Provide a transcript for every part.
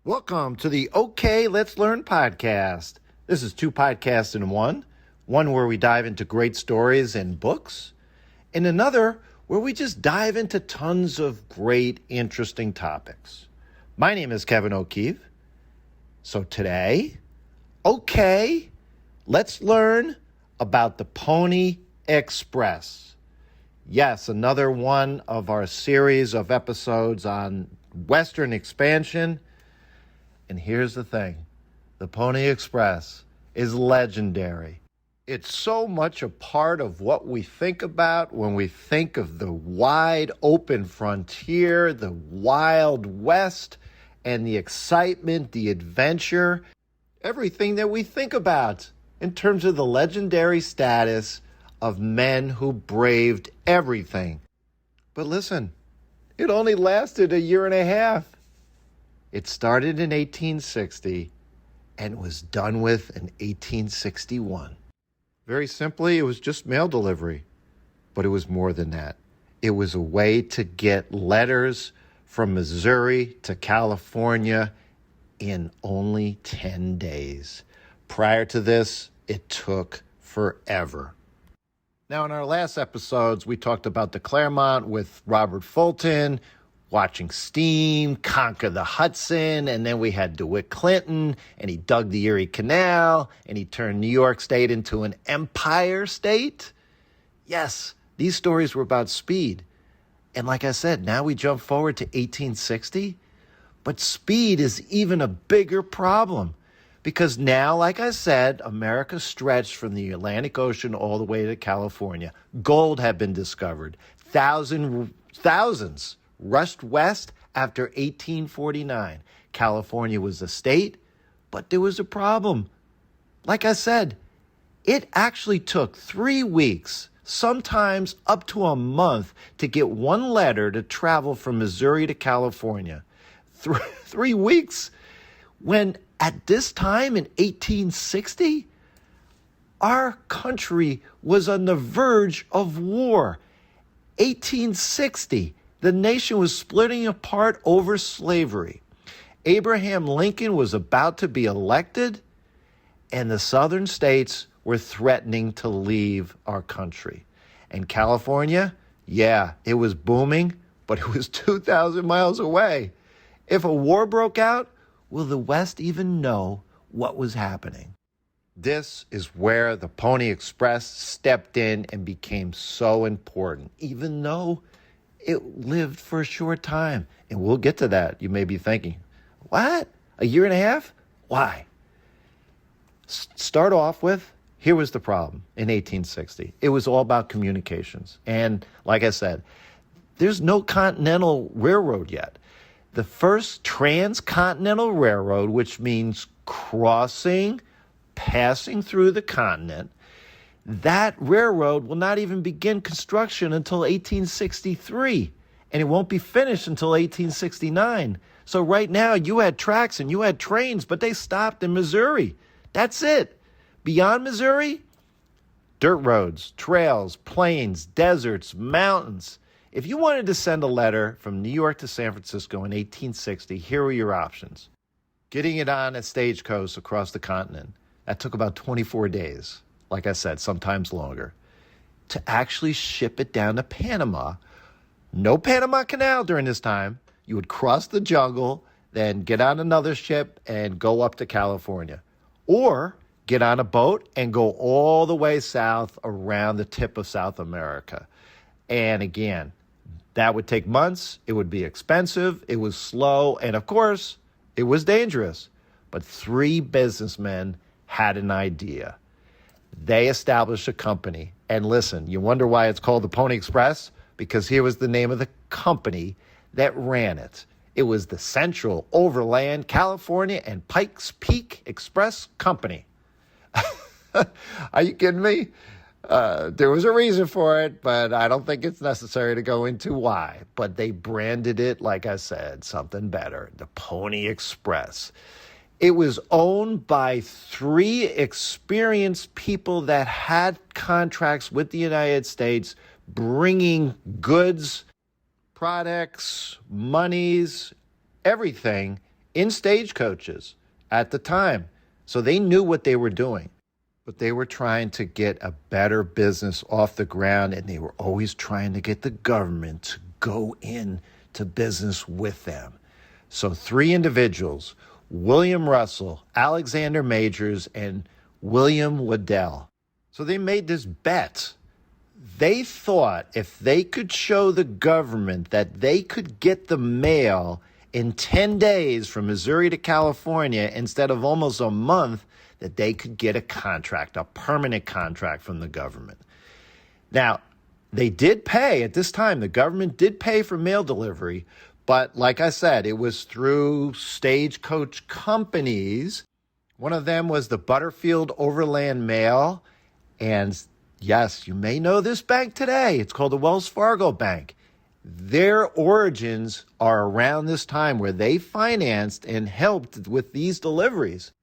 Welcome to the OK, Let's Learn podcast. This is two podcasts in one where we dive into great stories and books, and another where we just dive into tons of great, interesting topics. My name is Kevin O'Keefe. So today, OK, let's learn about the Pony Express. Yes, another one of our series of episodes on Western expansion. And here's the thing, the Pony Express is legendary. It's so much a part of what we think about when we think of the wide open frontier, the Wild West, and the excitement, the adventure, everything that we think about in terms of the legendary status of men who braved everything. But listen, it only lasted a year and a half. It started in 1860 and was done with in 1861. Very simply, it was just mail delivery, but it was more than that. It was a way to get letters from Missouri to California in only 10 days. Prior to this, it took forever. Now, in our last episodes, we talked about the Claremont with Robert Fulton, watching steam conquer the Hudson, and then we had DeWitt Clinton, and he dug the Erie Canal, and he turned New York State into an empire state. Yes, these stories were about speed. And like I said, now we jump forward to 1860, but speed is even a bigger problem. Because now, like I said, America stretched from the Atlantic Ocean all the way to California. Gold had been discovered. Thousands rushed west after 1849. California was a state, but there was a problem. Like I said, it actually took 3 weeks, sometimes up to a month, to get one letter to travel from Missouri to California. 3 weeks, when at this time in 1860, our country was on the verge of war. 1860. The nation was splitting apart over slavery. Abraham Lincoln was about to be elected, and the southern states were threatening to leave our country. And California, yeah, it was booming, but it was 2,000 miles away. If a war broke out, will the West even know what was happening? This is where the Pony Express stepped in and became so important, even though it lived for a short time. And we'll get to that. You may be thinking, what? A year and a half? Why? Start off with, here was the problem in 1860. It was all about communications. And like I said, there's no continental railroad yet. The first transcontinental railroad, which means passing through the continent, that railroad will not even begin construction until 1863, and it won't be finished until 1869. So right now, you had tracks and you had trains, but they stopped in Missouri. That's it. Beyond Missouri, dirt roads, trails, plains, deserts, mountains. If you wanted to send a letter from New York to San Francisco in 1860, here were your options. Getting it on a stagecoach across the continent. That took about 24 days. Like I said, sometimes longer, to actually ship it down to Panama. No Panama Canal during this time. You would cross the jungle, then get on another ship and go up to California. Or get on a boat and go all the way south around the tip of South America. And again, that would take months. It would be expensive. It was slow. And of course, it was dangerous. But 3 businessmen had an idea. They established a company. And listen, you wonder why it's called the Pony Express? Because here was the name of the company that ran it. It was the Central Overland California and Pikes Peak Express Company. Are you kidding me? There was a reason for it, but I don't think it's necessary to go into why. But they branded it, like I said, something better, the Pony Express. It was owned by 3 experienced people that had contracts with the United States, bringing goods, products, monies, everything in stagecoaches at the time. So they knew what they were doing. But they were trying to get a better business off the ground, and they were always trying to get the government to go in to business with them. So 3 individuals, William Russell, Alexander Majors, and William Waddell. So they made this bet. They thought if they could show the government that they could get the mail in 10 days from Missouri to California instead of almost a month, that they could get a contract, a permanent contract from the government. Now, they did pay at this time. The government did pay for mail delivery, but like I said, it was through stagecoach companies. One of them was the Butterfield Overland Mail. And yes, you may know this bank today. It's called the Wells Fargo Bank. Their origins are around this time where they financed and helped with these deliveries.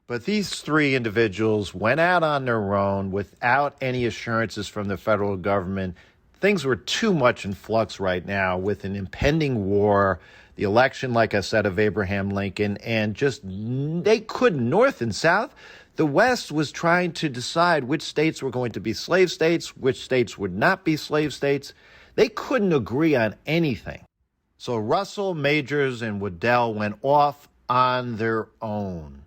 But these 3 individuals went out on their own without any assurances from the federal government. Things were too much in flux right now with an impending war, the election, like I said, of Abraham Lincoln, and just they couldn't, North and South. The West was trying to decide which states were going to be slave states, which states would not be slave states. They couldn't agree on anything. So Russell, Majors, and Waddell went off on their own.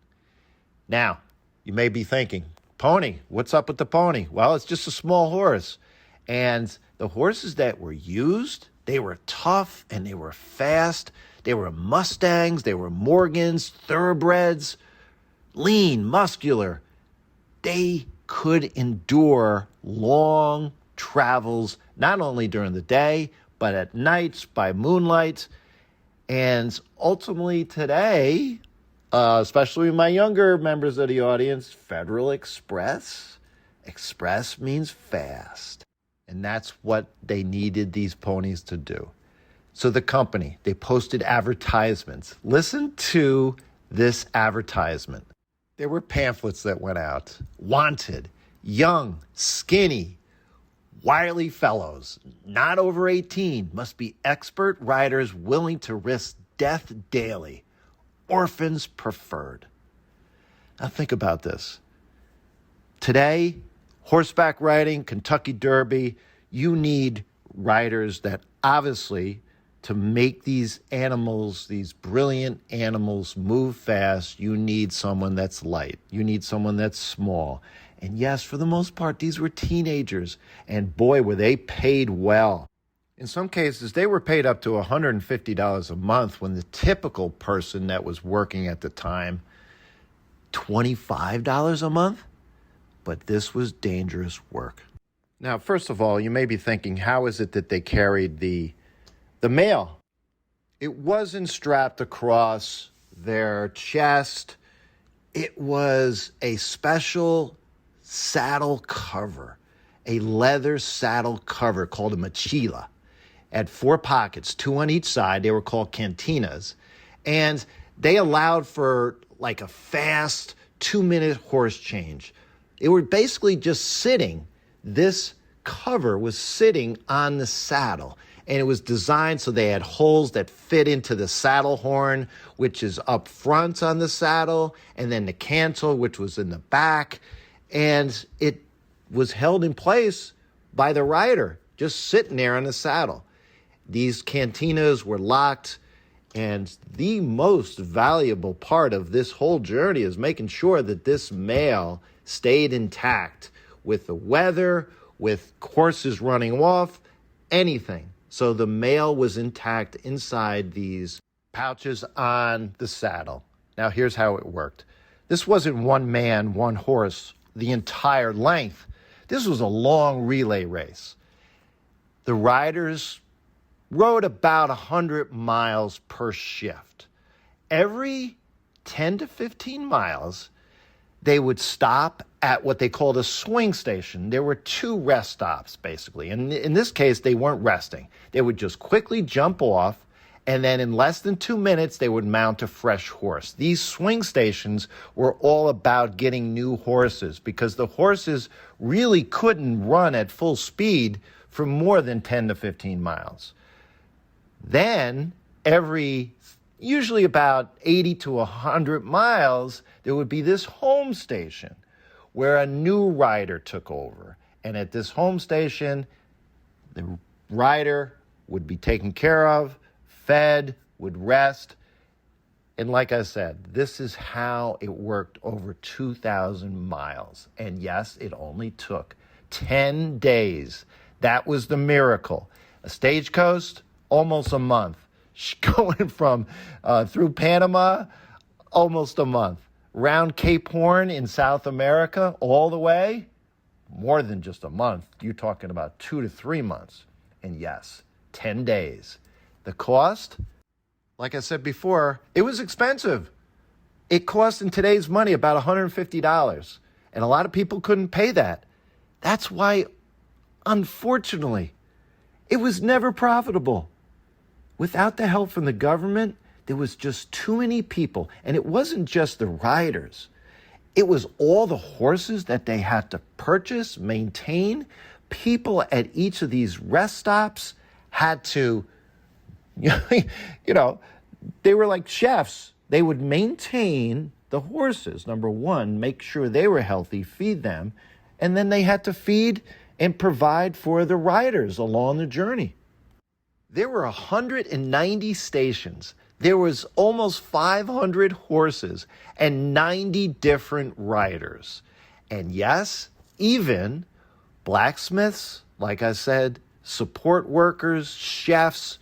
Now, you may be thinking, pony, what's up with the pony? Well, it's just a small horse. And the horses that were used, they were tough and they were fast. They were Mustangs, they were Morgans, thoroughbreds, lean, muscular. They could endure long travels, not only during the day, but at nights, by moonlight. And ultimately today, especially my younger members of the audience, Federal Express. Express means fast. And that's what they needed these ponies to do. So the company, they posted advertisements. Listen to this advertisement. There were pamphlets that went out. Wanted, young, skinny, wily fellows, not over 18, must be expert riders willing to risk death daily. Orphans preferred. Now think about this. Today, horseback riding, Kentucky Derby, you need riders that obviously, to make these animals, these brilliant animals move fast, you need someone that's light. You need someone that's small. And yes, for the most part, these were teenagers. And boy, were they paid well. In some cases, they were paid up to $150 a month when the typical person that was working at the time, $25 a month? But this was dangerous work. Now, first of all, you may be thinking, how is it that they carried the mail? It wasn't strapped across their chest. It was a special saddle cover, a leather saddle cover called a mochila. Had 4 pockets, 2 on each side. They were called cantinas. And they allowed for like a fast 2-minute horse change. They were basically just sitting. This cover was sitting on the saddle. And it was designed so they had holes that fit into the saddle horn, which is up front on the saddle, and then the cantle, which was in the back. And it was held in place by the rider, just sitting there on the saddle. These cantinas were locked, and the most valuable part of this whole journey is making sure that this mail stayed intact with the weather, with horses running off, anything. So the mail was intact inside these pouches on the saddle. Now here's how it worked. This wasn't one man, one horse, the entire length. This was a long relay race. The riders rode about 100 miles per shift. Every 10 to 15 miles, they would stop at what they called a swing station. There were 2 rest stops, basically. And in this case, they weren't resting. They would just quickly jump off, and then in less than 2 minutes, they would mount a fresh horse. These swing stations were all about getting new horses because the horses really couldn't run at full speed for more than 10 to 15 miles. Then, every usually about 80 to 100 miles, there would be this home station where a new rider took over. And at this home station, the rider would be taken care of, fed, would rest. And like I said, this is how it worked over 2,000 miles. And yes, it only took 10 days. That was the miracle. A stagecoach, almost a month. Going from through Panama, almost a month. Round Cape Horn in South America, all the way, more than just a month. You're talking about 2 to 3 months. And yes, 10 days. The cost, like I said before, it was expensive. It cost in today's money about $150. And a lot of people couldn't pay that. That's why, unfortunately, it was never profitable. Without the help from the government, there was just too many people. And it wasn't just the riders. It was all the horses that they had to purchase, maintain. People at each of these rest stops had to, they were like chefs. They would maintain the horses. Number one, make sure they were healthy, feed them. And then they had to feed and provide for the riders along the journey. There were 190 stations. There was almost 500 horses and 90 different riders. And yes, even blacksmiths, like I said, support workers, chefs,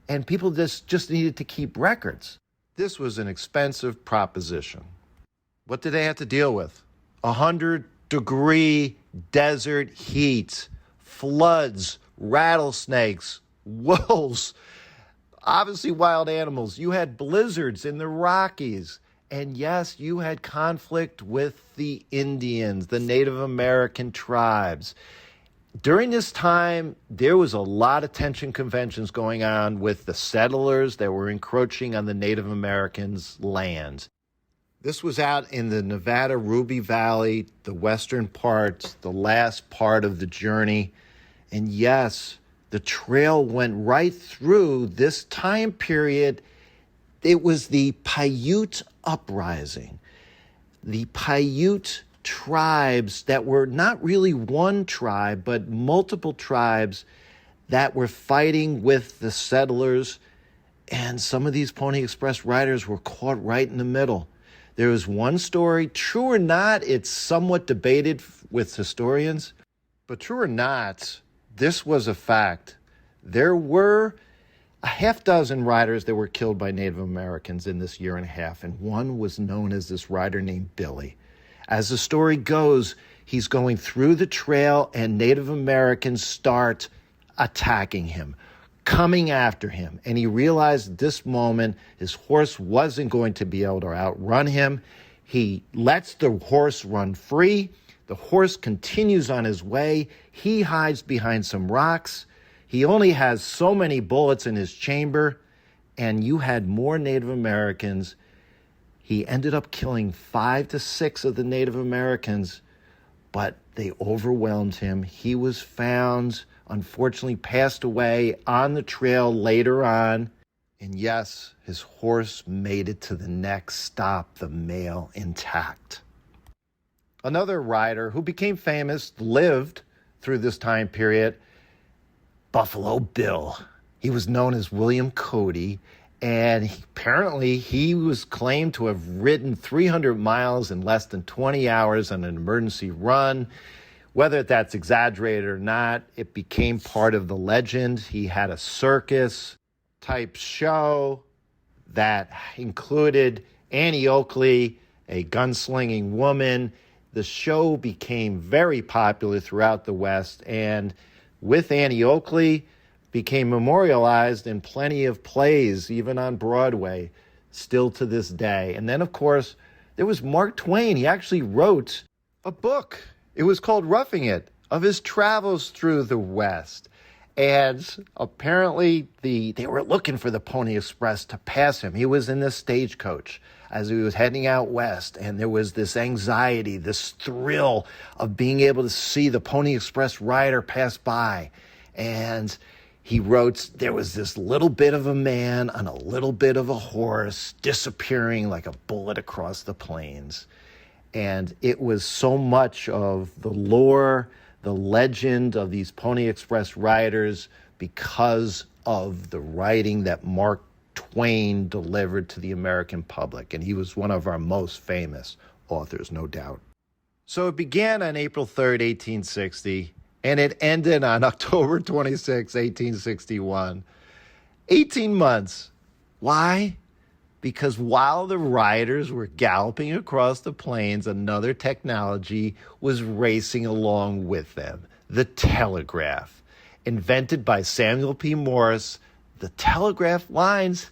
and people just needed to keep records. This was an expensive proposition. What did they have to deal with? 100-degree desert heat, floods, rattlesnakes, wolves, obviously wild animals. You had blizzards in the Rockies. And yes, you had conflict with the Indians, the Native American tribes. During this time, there was a lot of tension conventions going on with the settlers that were encroaching on the Native Americans' lands. This was out in the Nevada Ruby Valley, the western part, the last part of the journey. And yes, the trail went right through this time period. It was the Paiute Uprising. The Paiute tribes that were not really one tribe, but multiple tribes that were fighting with the settlers. And some of these Pony Express riders were caught right in the middle. There was one story, true or not, it's somewhat debated with historians, but true or not, this was a fact. There were a half dozen riders that were killed by Native Americans in this year and a half, and one was known as this rider named Billy. As the story goes, he's going through the trail, and Native Americans start attacking him, coming after him. And he realized at this moment his horse wasn't going to be able to outrun him. He lets the horse run free. The horse continues on his way. He hides behind some rocks. He only has so many bullets in his chamber, and you had more Native Americans. He ended up killing 5 to 6 of the Native Americans, but they overwhelmed him. He was found, unfortunately passed away on the trail later on. And yes, his horse made it to the next stop, the mail, intact. Another rider who became famous, lived through this time period, Buffalo Bill. He was known as William Cody, and apparently he was claimed to have ridden 300 miles in less than 20 hours on an emergency run. Whether that's exaggerated or not, it became part of the legend. He had a circus-type show that included Annie Oakley, a gunslinging woman. The show became very popular throughout the West, and with Annie Oakley, became memorialized in plenty of plays, even on Broadway, still to this day. And then, of course, there was Mark Twain. He actually wrote a book. It was called Roughing It, of his travels through the West. And apparently they were looking for the Pony Express to pass him. He was in the stagecoach as he was heading out west, and there was this anxiety, this thrill of being able to see the Pony Express rider pass by. And he wrote, there was this little bit of a man on a little bit of a horse disappearing like a bullet across the plains. And it was so much of the lore, the legend of these Pony Express riders because of the writing that Mark Twain delivered to the American public. And he was one of our most famous authors, no doubt. So it began on April 3rd, 1860, and it ended on October 26, 1861. 18 months. Why? Because while the riders were galloping across the plains, another technology was racing along with them, the telegraph. Invented by Samuel P. Morse, the telegraph lines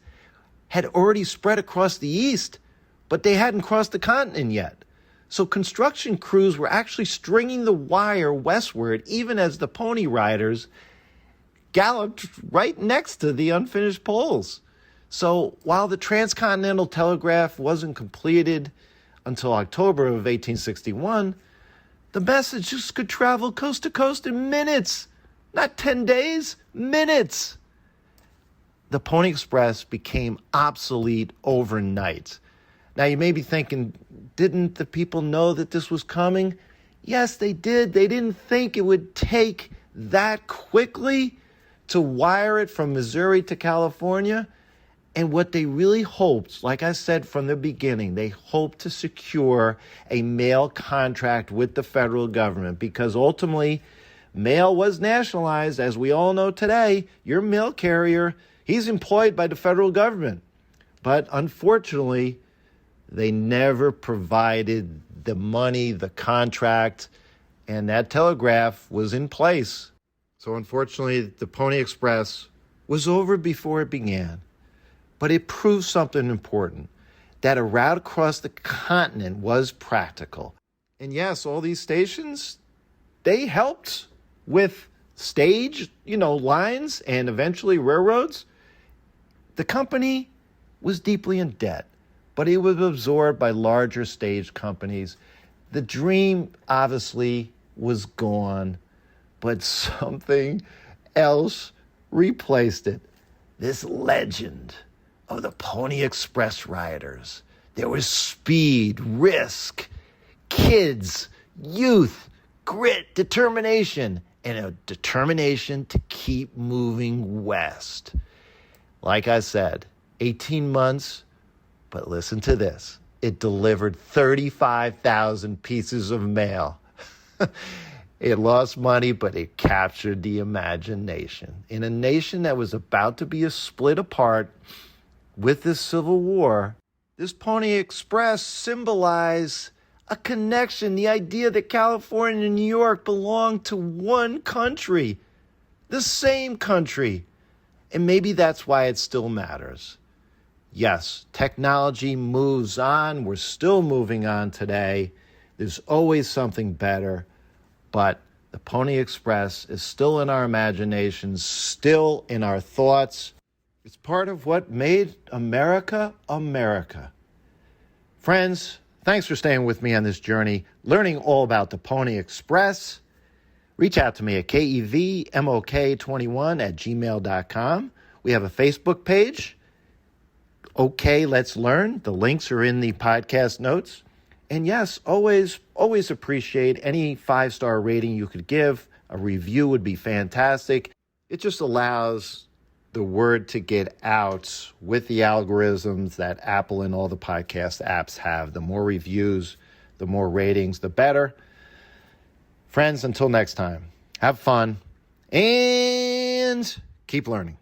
had already spread across the East, but they hadn't crossed the continent yet. So construction crews were actually stringing the wire westward, even as the Pony Riders galloped right next to the unfinished poles. So while the transcontinental telegraph wasn't completed until October of 1861, the messages could travel coast to coast in minutes, not 10 days, minutes. The Pony Express became obsolete overnight. Now you may be thinking, didn't the people know that this was coming? Yes, they did. They didn't think it would take that quickly to wire it from Missouri to California. And what they really hoped, like I said from the beginning, they hoped to secure a mail contract with the federal government because ultimately mail was nationalized. As we all know today, your mail carrier, he's employed by the federal government. But unfortunately, they never provided the money, the contract, and that telegraph was in place. So unfortunately, the Pony Express was over before it began. But it proved something important, that a route across the continent was practical. And yes, all these stations, they helped with stage, lines and eventually railroads. The company was deeply in debt, but it was absorbed by larger stage companies. The dream obviously was gone, but something else replaced it. This legend of the Pony Express riders. There was speed, risk, kids, youth, grit, determination, and a determination to keep moving west. Like I said, 18 months, but listen to this. It delivered 35,000 pieces of mail. It lost money, but it captured the imagination. In a nation that was about to be split apart with this Civil War, this Pony Express symbolized a connection, the idea that California and New York belonged to one country, the same country. And maybe that's why it still matters. Yes, technology moves on. We're still moving on today. There's always something better. But the Pony Express is still in our imaginations, still in our thoughts. It's part of what made America, America. Friends, thanks for staying with me on this journey, learning all about the Pony Express. Reach out to me at kevmok21@gmail.com. We have a Facebook page. Okay, let's learn. The links are in the podcast notes. And yes, always appreciate any 5-star rating you could give. A review would be fantastic. It just allows the word to get out with the algorithms that Apple and all the podcast apps have. The more reviews, the more ratings, the better. Friends, until next time, have fun and keep learning.